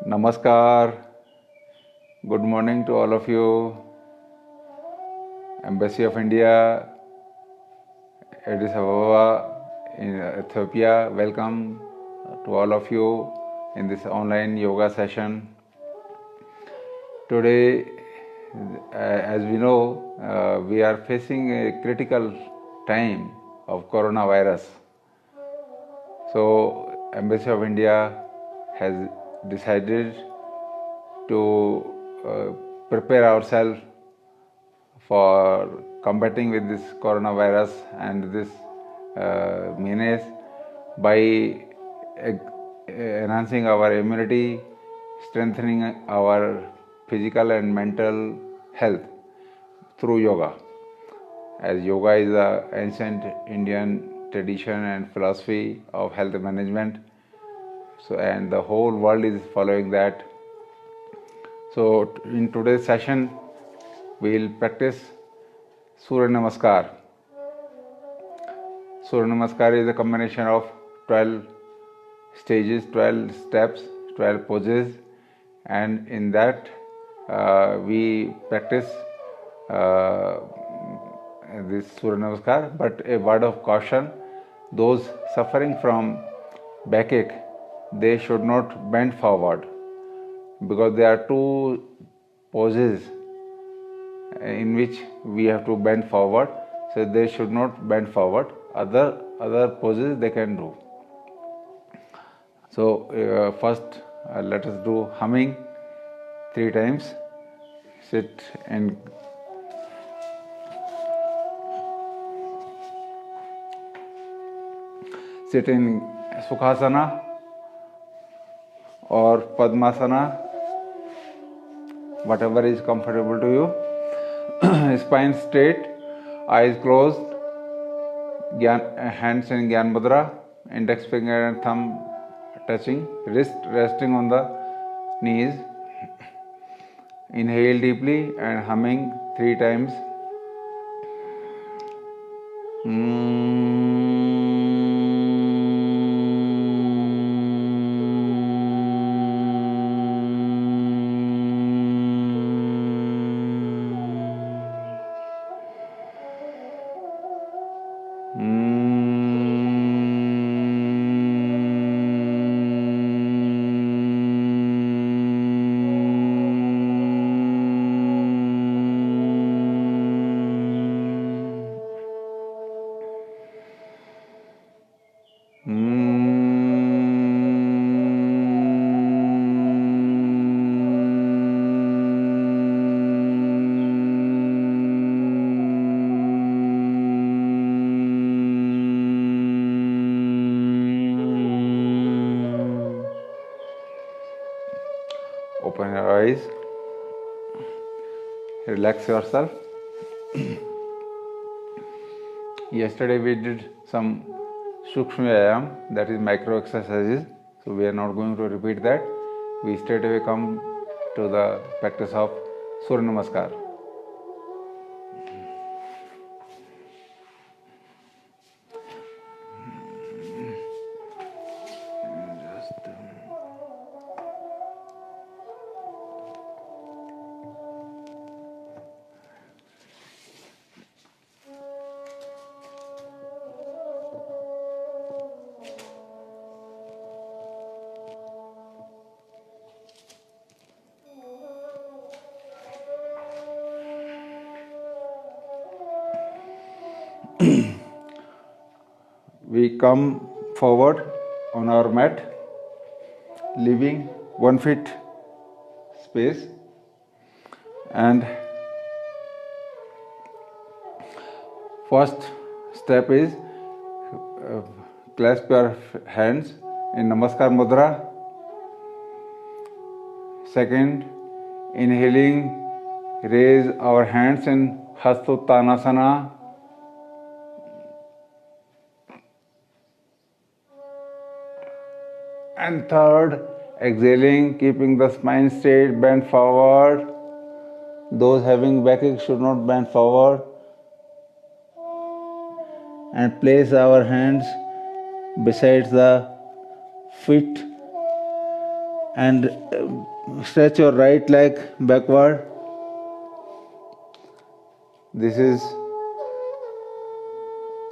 Namaskar. Good morning to all of you. Embassy of India, Addis Ababa in Ethiopia. Welcome to all of you in this online yoga session. Today, as we know, we are facing a critical time of coronavirus. So, Embassy of India has decided to prepare ourselves for combating with this coronavirus and this menace by enhancing our immunity, strengthening our physical and mental health through yoga. As yoga is an ancient Indian tradition and philosophy of health management, and the whole world is following that. So in today's session, we will practice Surya Namaskar. Surya Namaskar is a combination of 12 stages, 12 steps, 12 poses, and in that we practice this Surya Namaskar. But a word of caution: those suffering from backache, they should not bend forward, because there are two poses in which we have to bend forward, so they should not bend forward. Other poses they can do. So first let us do humming 3 times. Sit in Sukhasana or Padmasana, whatever is comfortable to you. Spine straight, eyes closed, hands in Gyan Mudra, index finger and thumb touching, wrist resting on the knees. Inhale deeply and humming 3 times. Open your eyes, relax yourself. Yesterday we did some Sukshma Vyayam, that is micro exercises, so we are not going to repeat that. We straight away come to the practice of Surya Namaskar. We come forward on our mat, leaving 1 feet space, and first step is clasp your hands in Namaskar Mudra. Second, inhaling, raise our hands in Hastottanasana. And third, exhaling, keeping the spine straight, bend forward. Those having backache should not bend forward. And place our hands beside the feet and stretch your right leg backward. This is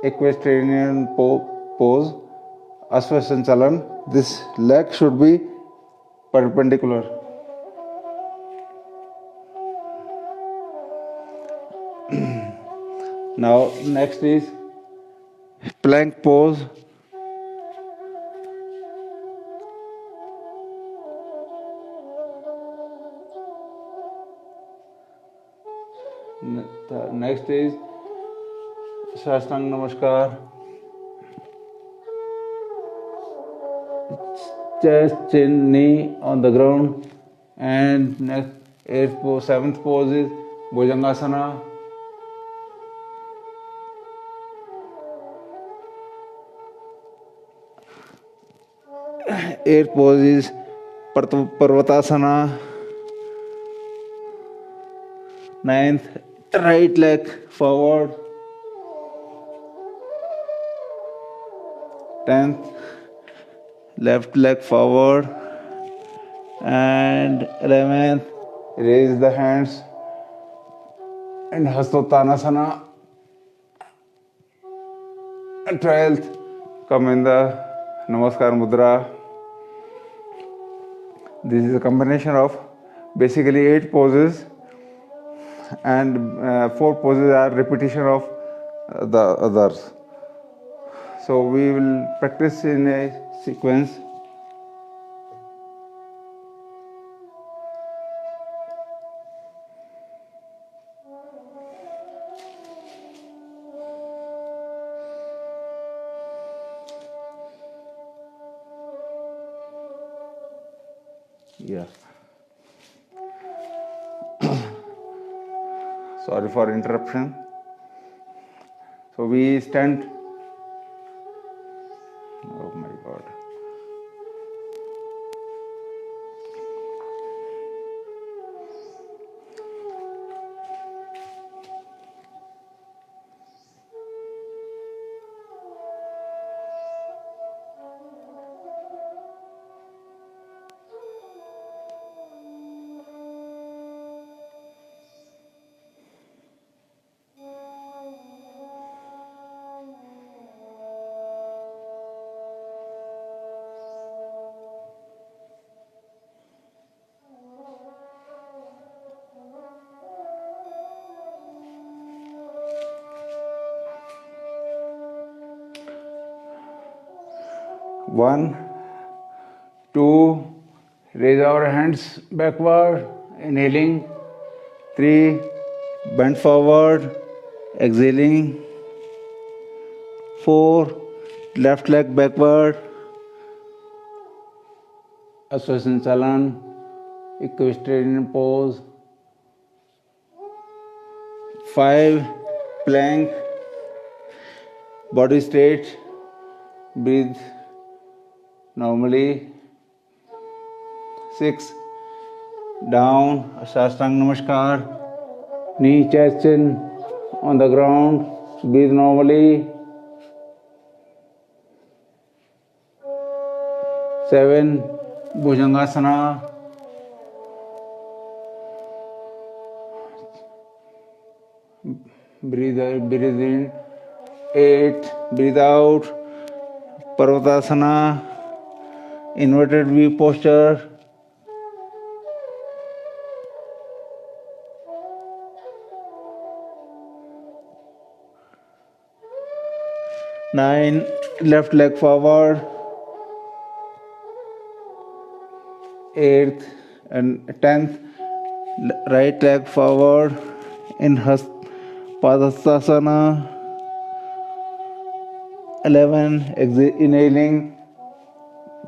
equestrian pose, Ashvasanchalan. This leg should be perpendicular. Now next is plank pose. Next is Shashtang Namaskar. Chest, chin, knee on the ground. And next, seventh pose is Bhujangasana. Eighth pose is Parvatasana. Ninth, right leg forward. 10th, left leg forward. And 11th, raise the hands in Hastottanasana. And 12th, come in the Namaskar Mudra. This is a combination of basically 8 poses, and 4 poses are repetition of the others. So we will practice in a sequence. Yeah. Sorry for interruption. So we stand. Oh my God. One, two, raise our hands backward, inhaling. 3, bend forward, exhaling. 4, left leg backward, Ashvasanchalan, equestrian pose. 5, plank, body straight, breathe normally. 6, down, Shashtang Namaskar, knee, chest, chin on the ground, breathe normally. 7, Bhujangasana. Breathe in. 8, breathe out, Parvatasana, inverted V posture. 9, left leg forward. 8th and 10th, right leg forward in Padasana. 11, inhaling,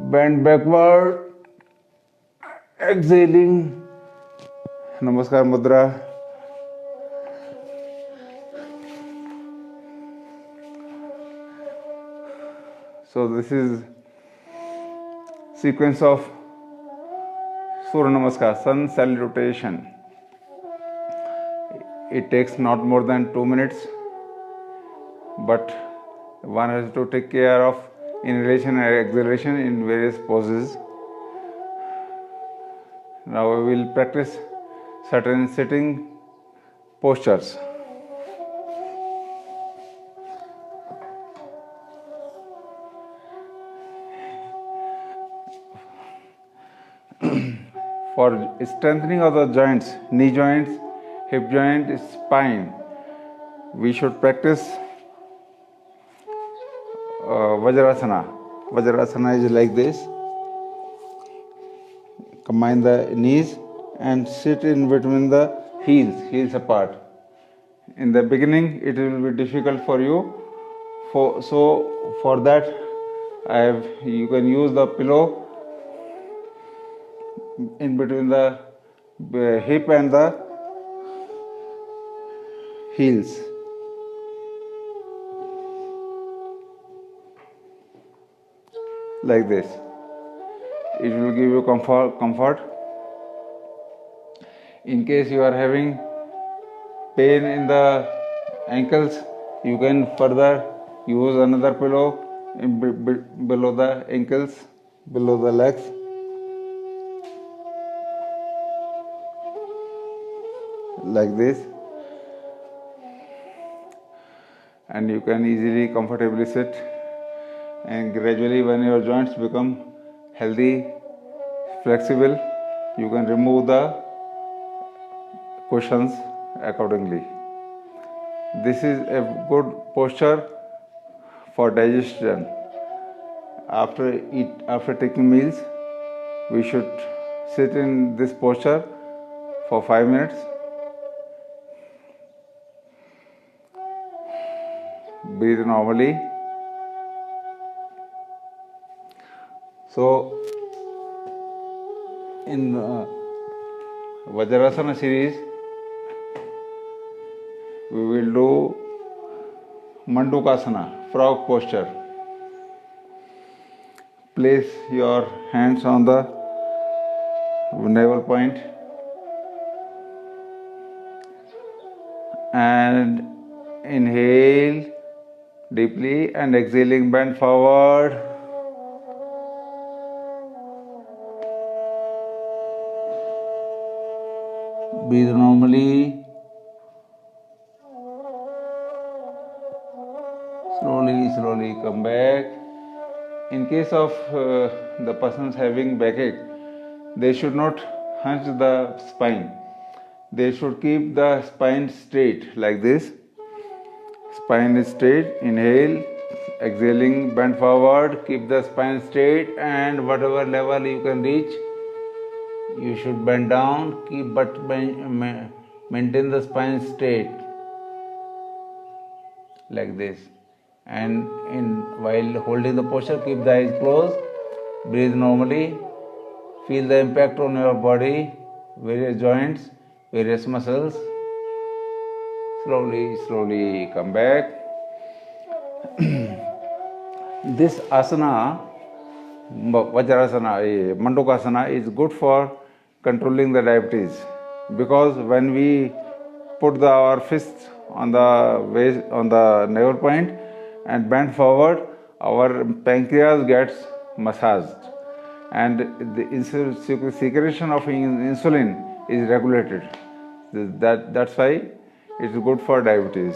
bend backward, exhaling, Namaskar Mudra. So this is sequence of Surya Namaskar, sun salutation. It takes not more than 2 minutes, but one has to take care of inhalation and exhalation in various poses. Now we will practice certain sitting postures. For strengthening of the joints, knee joints, hip joint, spine, we should practice Vajrasana. Vajrasana is like this. Combine the knees and sit in between the heels apart. In the beginning, it will be difficult for you. For that, you can use the pillow in between the hip and the heels. Like this. It will give you comfort. In case you are having pain in the ankles, you can further use another pillow below the ankles, below the legs. Like this. And you can easily, comfortably sit. And gradually, when your joints become healthy, flexible, you can remove the cushions accordingly. This is a good posture for digestion. After taking meals, we should sit in this posture for 5 minutes. Breathe normally. So, in Vajrasana series, we will do Mandukasana, frog posture. Place your hands on the navel point and inhale deeply and exhaling, bend forward. Breathe normally. Slowly come back. In case of the persons having backache, they should not hunch the spine. They should keep the spine straight like this. Spine is straight. Inhale, exhaling, bend forward. Keep the spine straight, and whatever level you can reach, you should bend down. Maintain the spine straight like this. And while holding the posture, keep the eyes closed. Breathe normally. Feel the impact on your body, various joints, various muscles. Slowly come back. This asana, Vajrasana, Mandukasana, is good for controlling the diabetes, because when we put our fists on the navel point and bend forward, our pancreas gets massaged, and the secretion of insulin is regulated. That's why it's good for diabetes.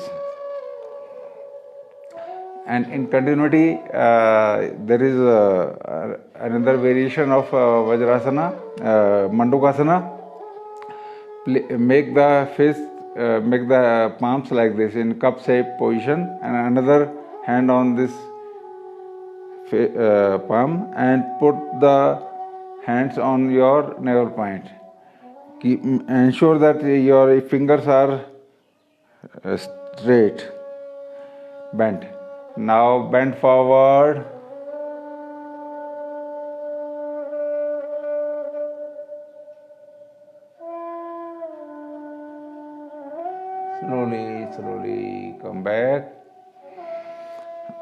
And in continuity, there is another variation of Vajrasana, Mandukasana. Make the palms like this in cup shape position, and another hand on this palm, and put the hands on your navel point. Ensure that your fingers are straight, bent. Now bend forward. Slowly come back.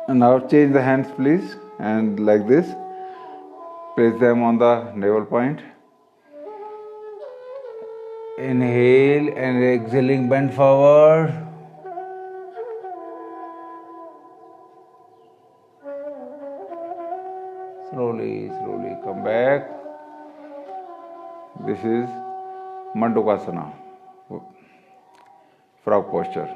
And now change the hands, please, and like this. Place them on the navel point. Inhale and exhaling, bend forward. Slowly come back. This is Mandukasana, frog posture.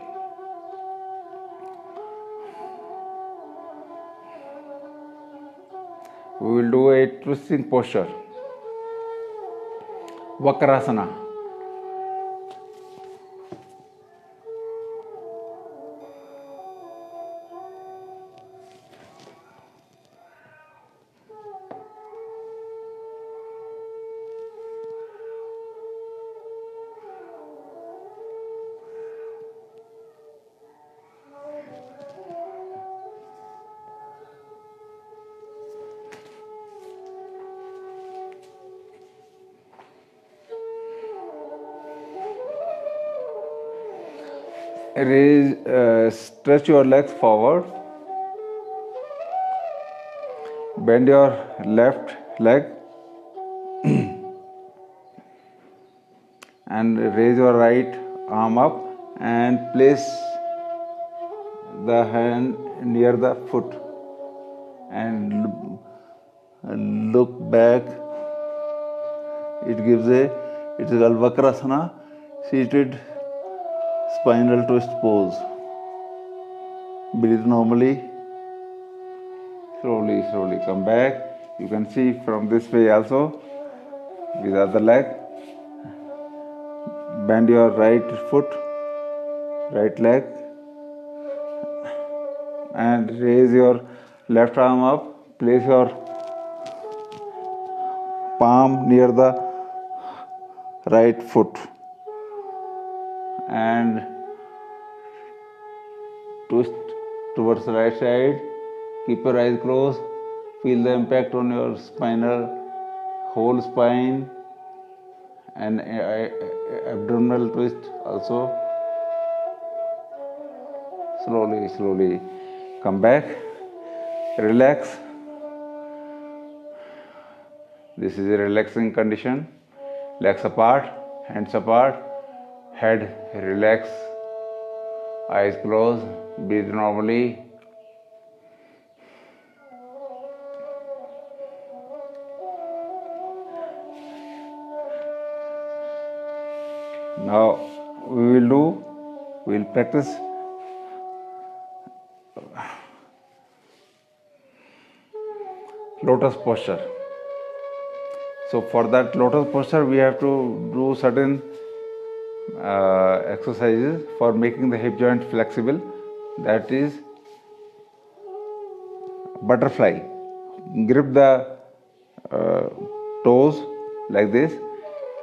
We will do a twisting posture, Vakrasana. Stretch your legs forward, bend your left leg and raise your right arm up and place the hand near the foot and look back. It is called Vakrasana, seated spinal twist pose. Breathe normally. Slowly come back. You can see from this way also with the other leg. Bend your right foot, right leg and raise your left arm up. Place your palm near the right foot and twist towards the right side. Keep your eyes closed. Feel the impact on your whole spine and abdominal twist also. Slowly come back. Relax. This is a relaxing condition. Legs apart, hands apart, head relax, eyes closed, breathe normally. Now we will practice lotus posture. So for that lotus posture we have to do certain exercises for making the hip joint flexible. That is butterfly. Grip the toes like this.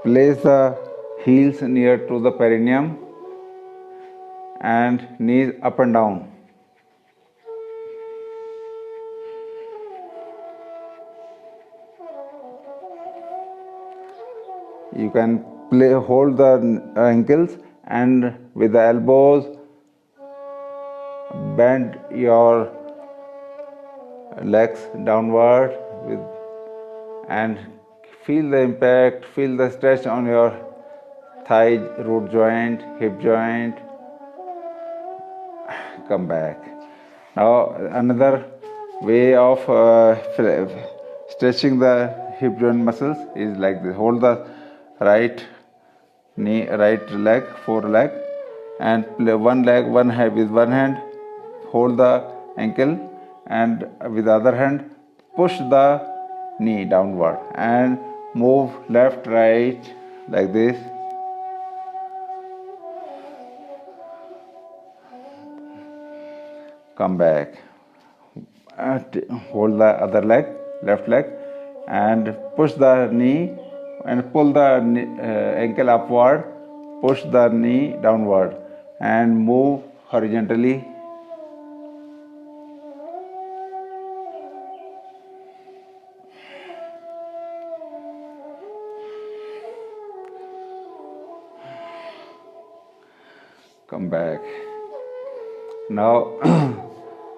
Place the heels near to the perineum and knees up and down. You can hold the ankles and with the elbows bend your legs downward and feel the impact, feel the stretch on your thigh, root joint, hip joint. Come back. Now another way of stretching the hip joint muscles is like this. Hold the right knee, right leg, foreleg, and play one leg, with one hand, hold the ankle, and with the other hand, push the knee downward and move left, right, like this. Come back. Hold the other leg, left leg, and push the knee and pull the ankle upward, push the knee downward and move horizontally. Come back. Now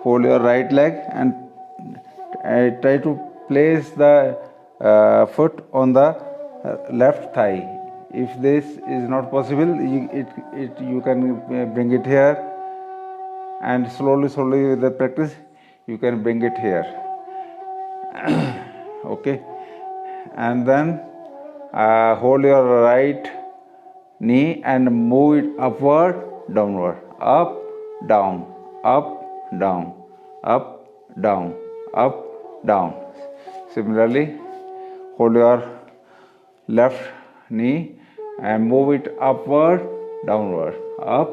hold your right leg and try to place the foot on the left thigh. If this is not possible, you can bring it here, and slowly with the practice you can bring it here. Okay, and then hold your right knee and move it upward, downward, up, down, up, down, up, down, up, down. Similarly, hold your left knee and move it upward, downward, up,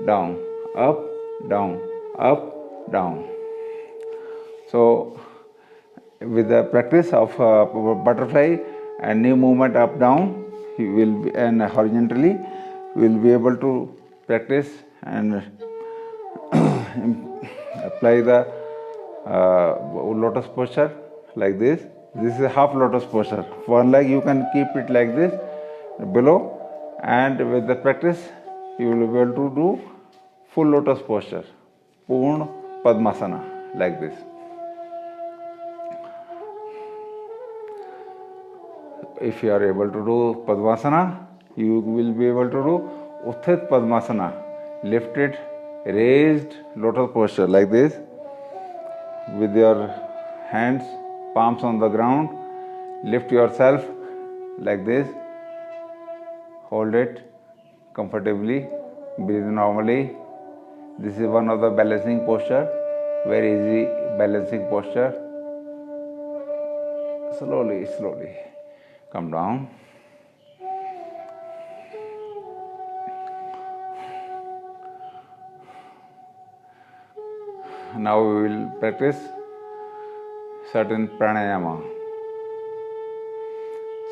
down, up, down, up, down. So, with the practice of butterfly and knee movement up down, you will be, and horizontally, we will be able to practice and apply the lotus posture like this. This is a half lotus posture. One leg you can keep it like this below, and with the practice you will be able to do full lotus posture, Purna Padmasana, like this. If you are able to do Padmasana, you will be able to do Utthit Padmasana, lifted, raised lotus posture like this, with your hands, palms on the ground. Lift yourself like this, hold it comfortably, breathe normally. This is one of the balancing posture, very easy balancing posture. Slowly, slowly come down. Now we will practice certain pranayama.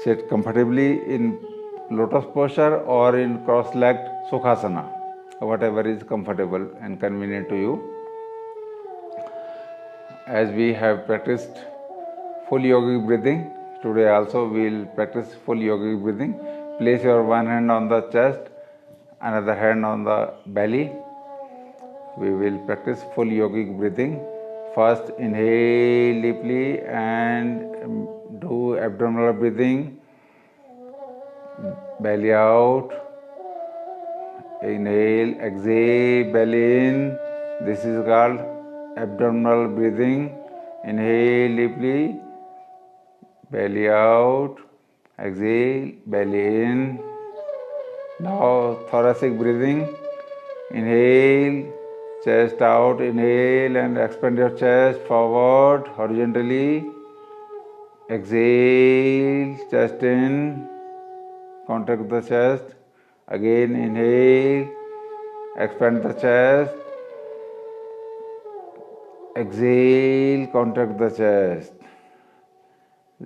Sit comfortably in lotus posture or in cross-legged sukhasana, whatever is comfortable and convenient to you. As we have practiced full yogic breathing, today also we will practice full yogic breathing. Place your one hand on the chest, another hand on the belly. We will practice full yogic breathing. First, inhale deeply and do abdominal breathing. Belly out. Inhale, exhale, belly in. This is called abdominal breathing. Inhale deeply. Belly out. Exhale, belly in. Now, thoracic breathing. Inhale. Chest out, inhale and expand your chest forward horizontally. Exhale, chest in, contract the chest. Again inhale, expand the chest. Exhale, contract the chest.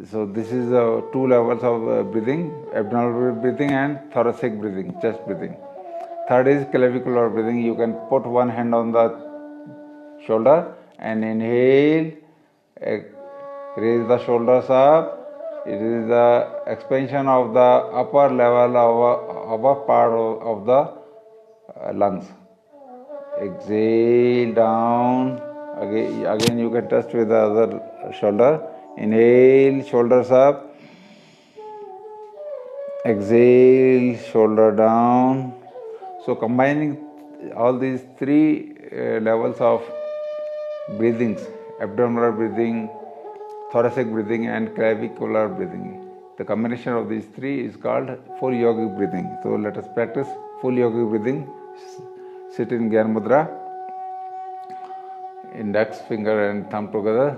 So this is the two levels of breathing, abdominal breathing and thoracic breathing, chest breathing. Third is clavicular breathing. You can put one hand on the shoulder and inhale, raise the shoulders up. It is the expansion of the upper level of upper part of the lungs. Exhale down. Again you can touch with the other shoulder. Inhale, shoulders up. Exhale, shoulder down. So combining all these three levels of breathings, abdominal breathing, thoracic breathing and clavicular breathing, the combination of these three is called full yogic breathing. So let us practice full yogic breathing. Sit in Gyan Mudra, index finger and thumb together,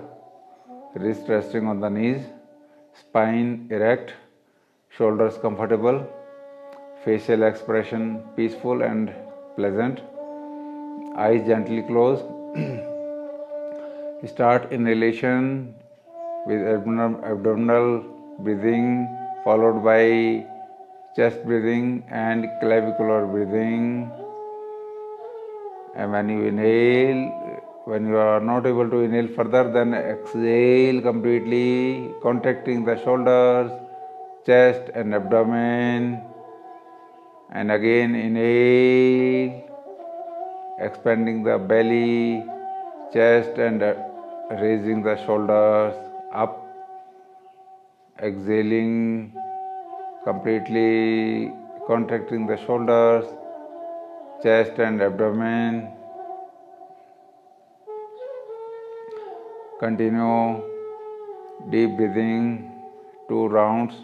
wrist resting on the knees, spine erect, shoulders comfortable, facial expression peaceful and pleasant, eyes gently closed. Start inhalation with abdominal breathing, followed by chest breathing and clavicular breathing. And when you inhale, when you are not able to inhale further, then exhale completely, contracting the shoulders, chest and abdomen. And again inhale, expanding the belly, chest and raising the shoulders up. Exhaling, completely contracting the shoulders, chest and abdomen. Continue deep breathing, 2 rounds.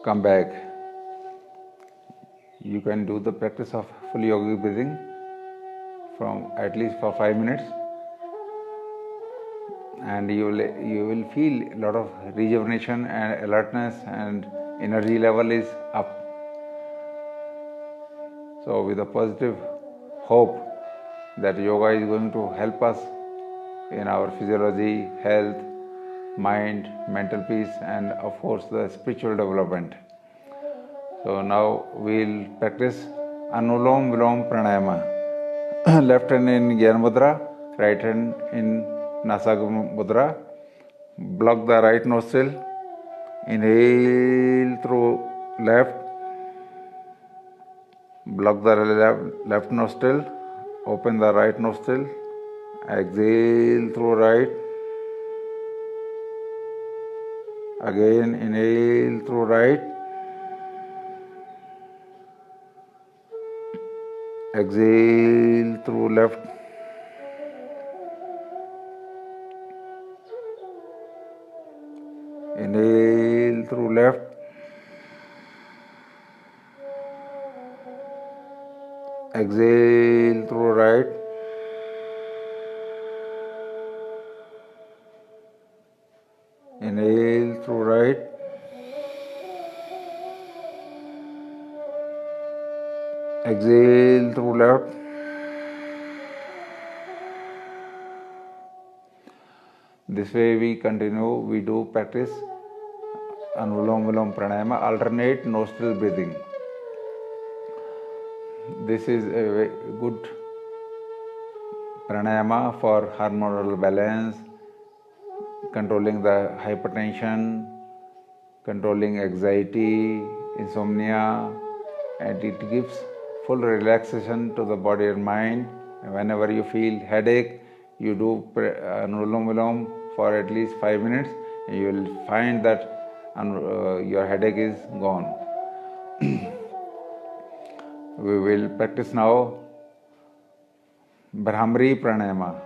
come back. You can do the practice of full yogic breathing from at least for 5 minutes, and you will feel a lot of rejuvenation and alertness, and energy level is up. So with a positive hope that yoga is going to help us in our physiology, health, mind, mental peace, and of course the spiritual development. So now we'll practice Anulom Vilom Pranayama. Left hand in Gyan Mudra, right hand in Nasagam Mudra. Block the right nostril. Inhale through left. Block the left nostril. Open the right nostril. Exhale through right. Again inhale through right. Exhale through left. Inhale through left. Exhale through right. Inhale through right. Exhale through left. This way we continue, we do practice Anulom Vilom Pranayama, alternate nostril breathing. This is a very good pranayama for hormonal balance, controlling the hypertension, controlling anxiety, insomnia, and it gives full relaxation to the body and mind. Whenever you feel headache, you do Anulom Vilom for at least 5 minutes, and you will find that your headache is gone. We will practice now Brahmari Pranayama,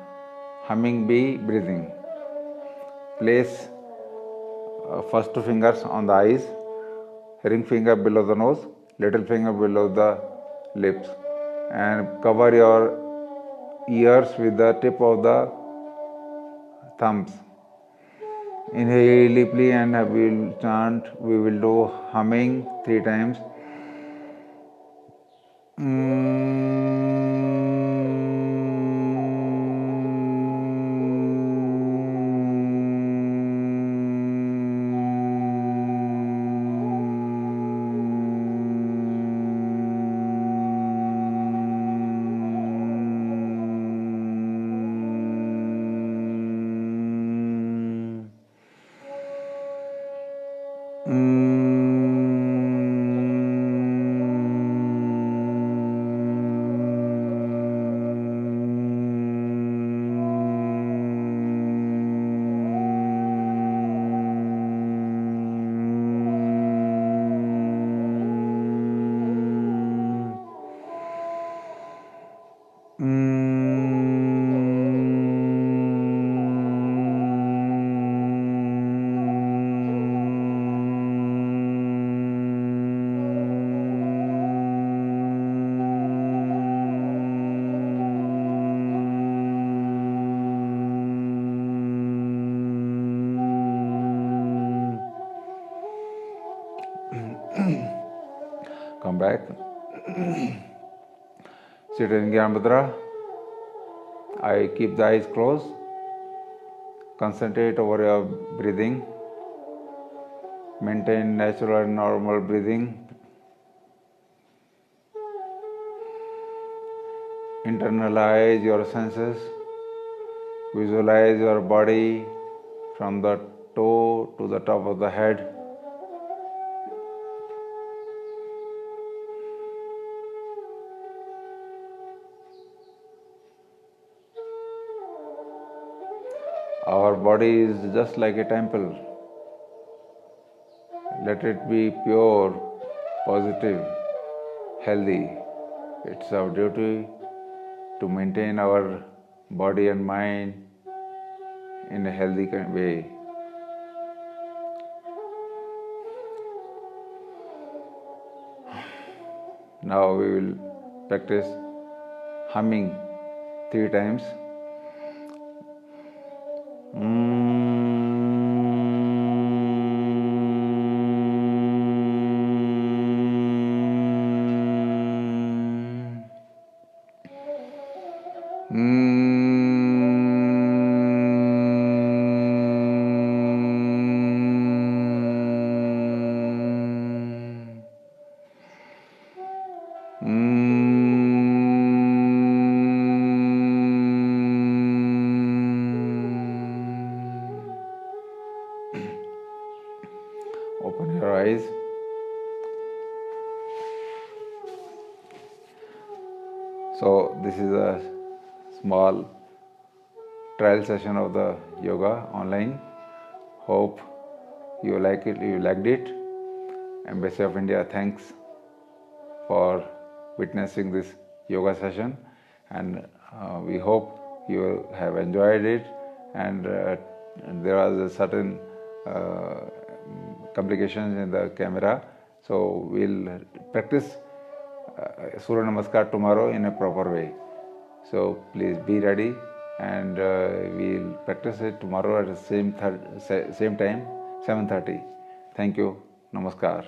humming bee breathing. Place first two fingers on the eyes, ring finger below the nose, little finger below the lips, and cover your ears with the tip of the thumbs. Inhale deeply and we will chant, we will do humming 3 times. Come back. Sit in Gyan Mudra. I keep the eyes closed. Concentrate over your breathing. Maintain natural and normal breathing. Internalize your senses. Visualize your body from the toe to the top of the head. Our body is just like a temple. Let it be pure, positive, healthy. It's our duty to maintain our body and mind in a healthy way. Now we will practice humming 3 times. Open your eyes. So this is a small trial session of the yoga online. Hope you like it, you liked it. Embassy of India thanks for witnessing this yoga session, and we hope you have enjoyed it. And there was a certain complications in the camera, so we'll practice Surya Namaskar tomorrow in a proper way. So please be ready, and we'll practice it tomorrow at the same time, 7:30. Thank you. Namaskar.